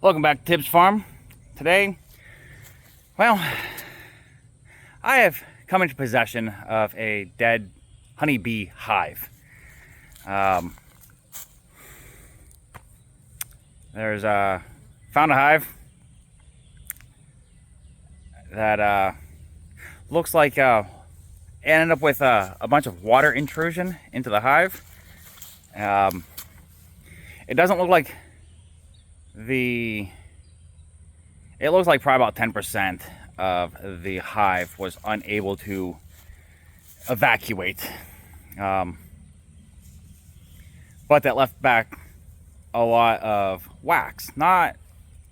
Welcome back to Tibbs Farm. Today, well, I have come into possession of a dead honeybee hive. Found a hive that looks like ended up with a bunch of water intrusion into the hive. It doesn't look like it looks like probably about 10% of the hive was unable to evacuate, but that left back a lot of wax. Not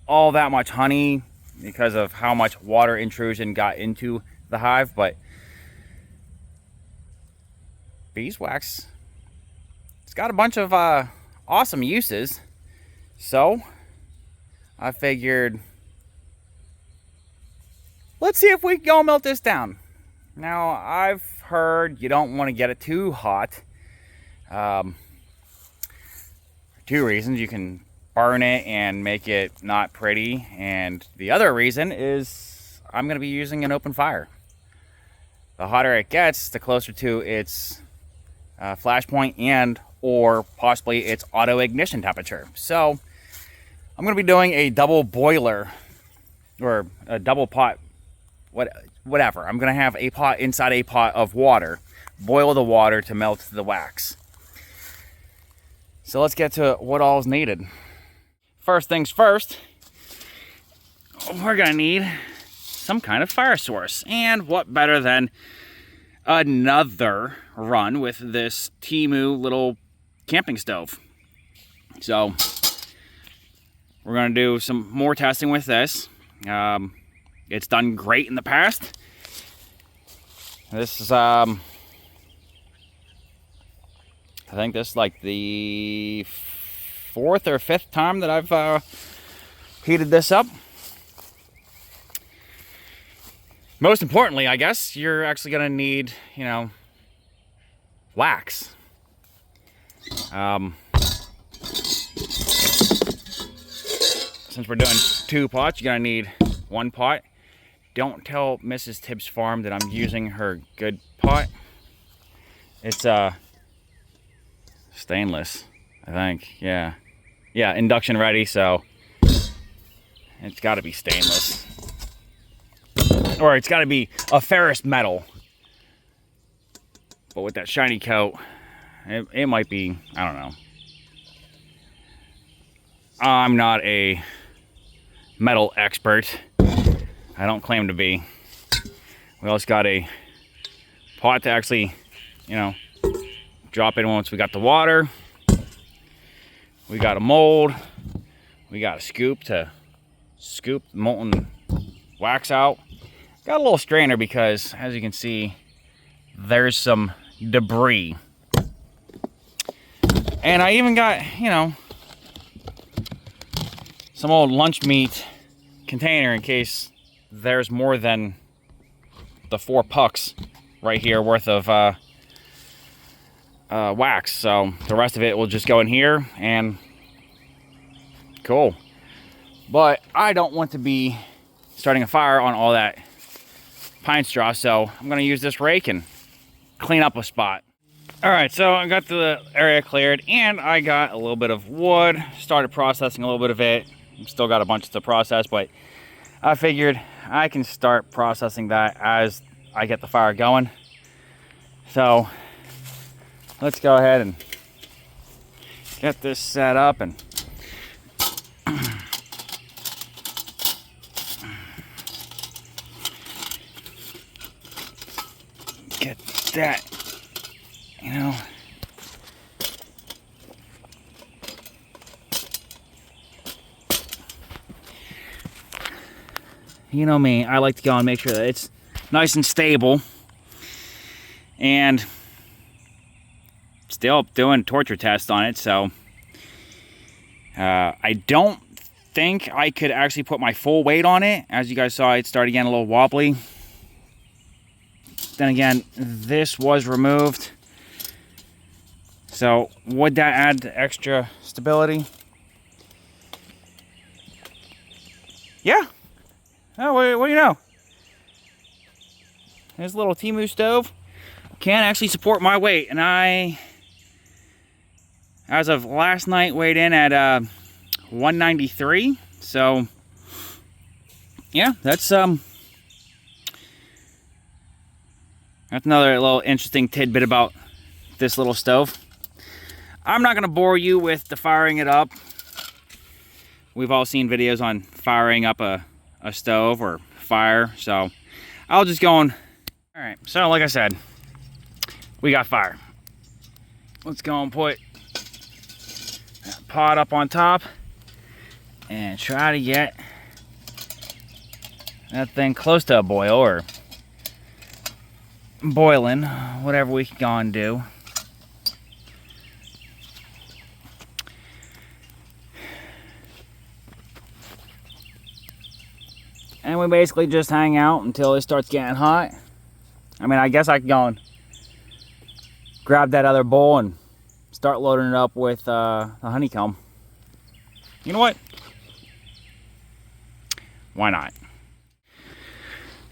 all that much honey because of how much water intrusion got into the hive, but beeswax, it's got a bunch of awesome uses. So I figured, let's see if we can go melt this down. Now, I've heard you don't want to get it too hot. For two reasons. You can burn it and make it not pretty. And the other reason is I'm going to be using an open fire. The hotter it gets, the closer to its flash point and or possibly its auto ignition temperature. So I'm going to be doing a double boiler or a double pot, whatever. I'm going to have a pot inside a pot of water, boil the water to melt the wax. So let's get to what all is needed. First things first, we're going to need some kind of fire source. And what better than another run with this Temu little camping stove. So we're going to do some more testing with this. It's done great in the past. This is, I think this is like the 4th or 5th time that I've heated this up. Most importantly, I guess, you're actually going to need, wax. Since we're doing 2 pots, you're going to need 1 pot. Don't tell Mrs. Tibbs Farm that I'm using her good pot. It's stainless, I think. Yeah, induction ready, so it's got to be stainless. Or it's got to be a ferrous metal. But with that shiny coat, it might be, I don't know. I'm not a metal expert. I don't claim to be. We also got a pot to actually, drop in once we got the water. We got a mold. We got a scoop to scoop the molten wax out. Got a little strainer because, as you can see, there's some debris. And I even got, some old lunch meat container in case there's more than the 4 pucks right here worth of wax. So the rest of it will just go in here and cool. But I don't want to be starting a fire on all that pine straw, so I'm going to use this rake and clean up a spot. Alright, so I got the area cleared and I got a little bit of wood, started processing a little bit of it. Still got a bunch to process, but I figured I can start processing that as I get the fire going. So let's go ahead and get this set up and get that, You know me, I like to go and make sure that it's nice and stable. And still doing torture tests on it, so I don't think I could actually put my full weight on it. As you guys saw, it started getting a little wobbly. Then again, this was removed. So would that add extra stability? Yeah. Oh, what do you know? This little Temu stove can actually support my weight, and I, as of last night, weighed in at 193. So yeah, that's another little interesting tidbit about this little stove. I'm not going to bore you with the firing it up. We've all seen videos on firing up a stove or fire, so I'll just go on. All right, so like I said, we got fire. Let's go and put that pot up on top and try to get that thing close to a boil, or boiling, whatever we can go and do. And we basically just hang out until it starts getting hot. I mean, I guess I can go and grab that other bowl and start loading it up with the honeycomb. You know what? Why not?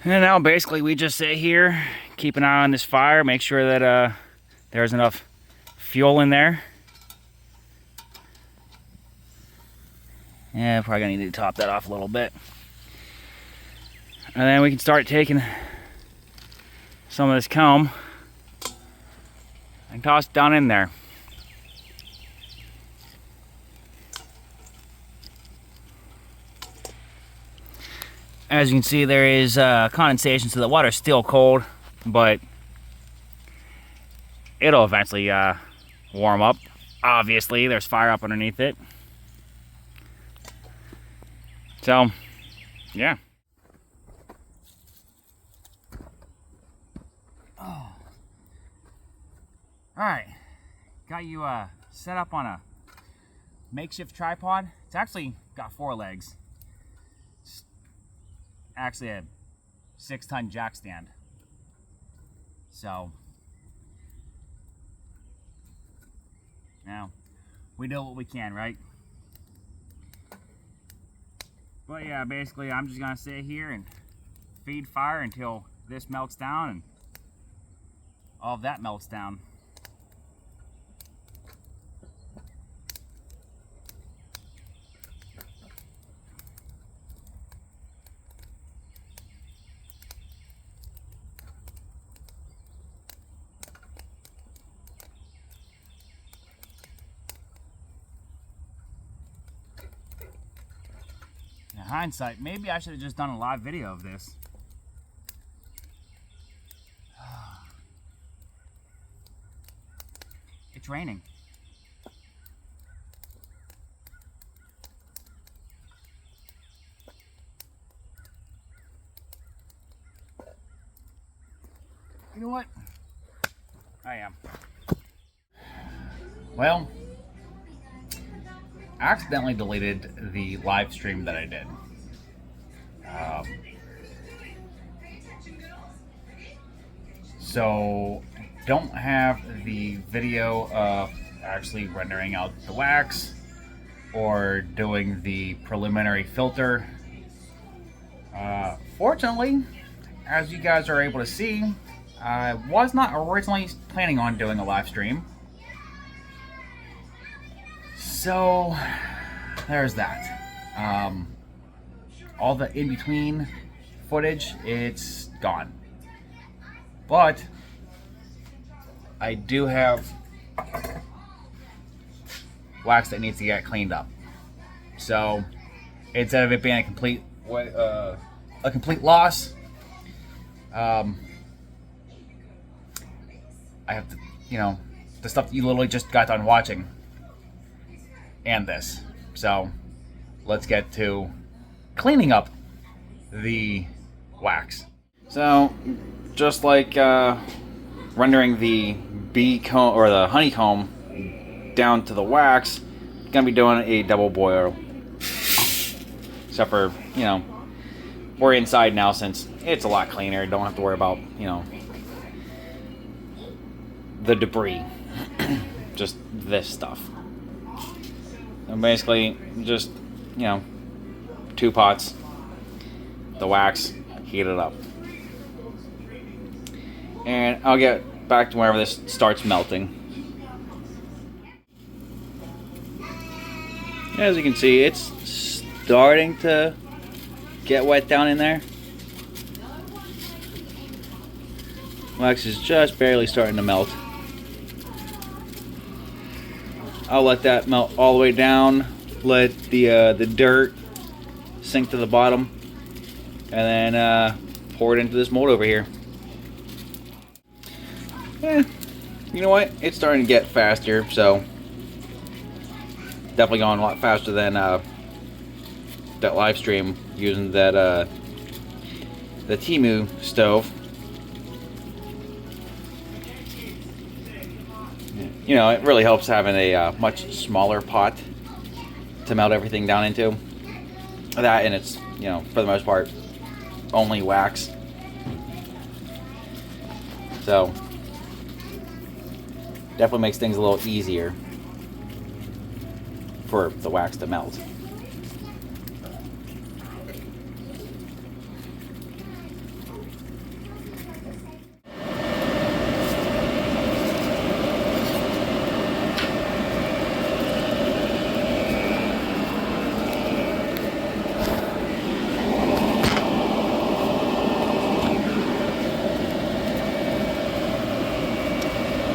And now basically we just sit here, keep an eye on this fire, make sure that there's enough fuel in there. Yeah, probably gonna need to top that off a little bit. And then we can start taking some of this comb and toss it down in there. As you can see, there is condensation, so the water's still cold, but it'll eventually warm up. Obviously, there's fire up underneath it. So, yeah. Oh. Alright, got you set up on a makeshift tripod. It's actually got 4 legs. It's actually a 6-ton jack stand. So, now, we do what we can, right? But yeah, basically I'm just gonna sit here and feed fire until this melts down and all of that melts down. In hindsight, maybe I should have just done a live video of this. It's raining. You know what? I am. Well, I accidentally deleted the live stream that I did. So don't have the video of actually rendering out the wax or doing the preliminary filter. Fortunately, as you guys are able to see, I was not originally planning on doing a live stream. So there's that. All the in-between footage, it's gone. But I do have wax that needs to get cleaned up. So instead of it being a complete loss, I have to, the stuff that you literally just got done watching, and this. So let's get to cleaning up the wax. So just like rendering the bee comb or the honeycomb down to the wax, gonna be doing a double boil. Except for, we're inside now since it's a lot cleaner. Don't have to worry about, the debris. Just this stuff. And basically just, 2 pots the wax, heat it up. And I'll get back to whenever this starts melting. As you can see, it's starting to get wet down in there. Wax is just barely starting to melt. I'll let that melt all the way down. Let the dirt sink to the bottom, and then pour it into this mold over here. You know what? It's starting to get faster, so definitely going a lot faster than that live stream using that the Temu stove. You know, it really helps having a much smaller pot to melt everything down into. That, and it's, you know, for the most part, only wax. So, definitely makes things a little easier for the wax to melt.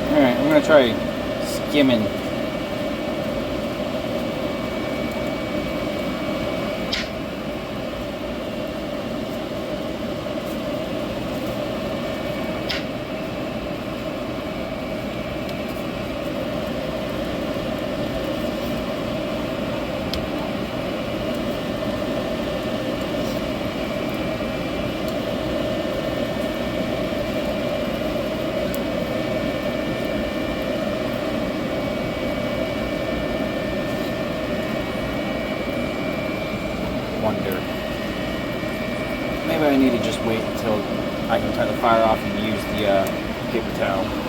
Alright, I'm going to try skimming. Wonder. Maybe I need to just wait until I can turn the fire off and use the paper towel.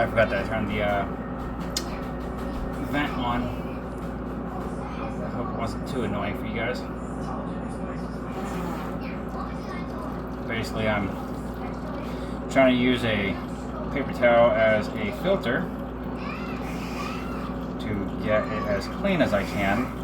I forgot to turn the vent on. I hope it wasn't too annoying for you guys. Basically, I'm trying to use a paper towel as a filter to get it as clean as I can.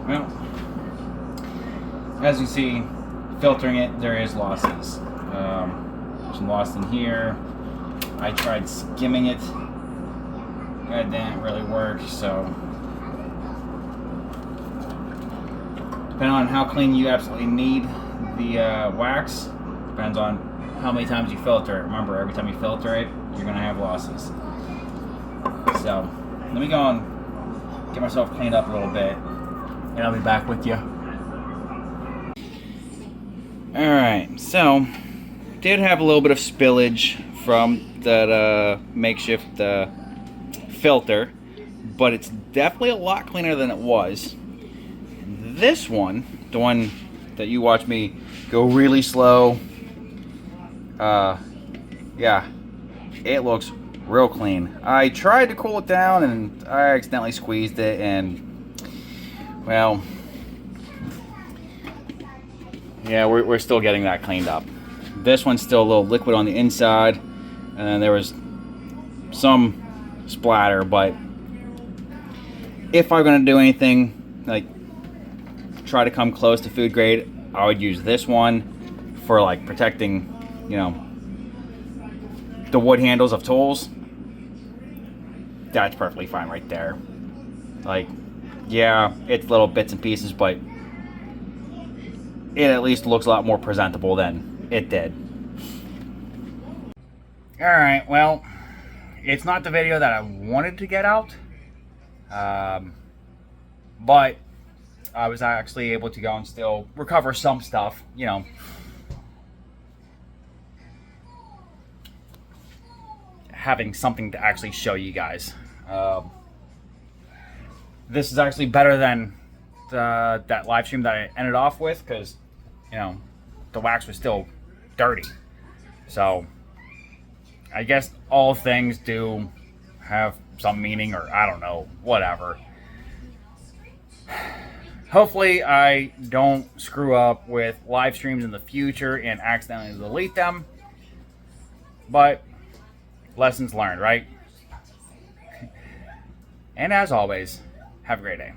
Well, as you see, filtering it, there is losses. Some loss in here. I tried skimming it. That didn't really work, so depending on how clean you absolutely need the wax, depends on how many times you filter it. Remember, every time you filter it, you're going to have losses. So, let me go and get myself cleaned up a little bit, and I'll be back with you. Alright, so, did have a little bit of spillage from that makeshift filter, but it's definitely a lot cleaner than it was. This one, the one that you watch me go really slow, yeah, it looks real clean. I tried to cool it down and I accidentally squeezed it, and well, yeah, we're still getting that cleaned up. This one's still a little liquid on the inside, and then there was some splatter, but if I'm gonna do anything like try to come close to food grade, I would use this one for like protecting, you know, the wood handles of tools. That's perfectly fine right there. Like, yeah, it's little bits and pieces, but it at least looks a lot more presentable than it did. Alright, well, it's not the video that I wanted to get out, but I was actually able to go and still recover some stuff, you know. Having something to actually show you guys. This is actually better than that live stream that I ended off with, because, you know, the wax was still dirty. So I guess all things do have some meaning, or I don't know, whatever. Hopefully I don't screw up with live streams in the future and accidentally delete them. But lessons learned, right? And as always, have a great day.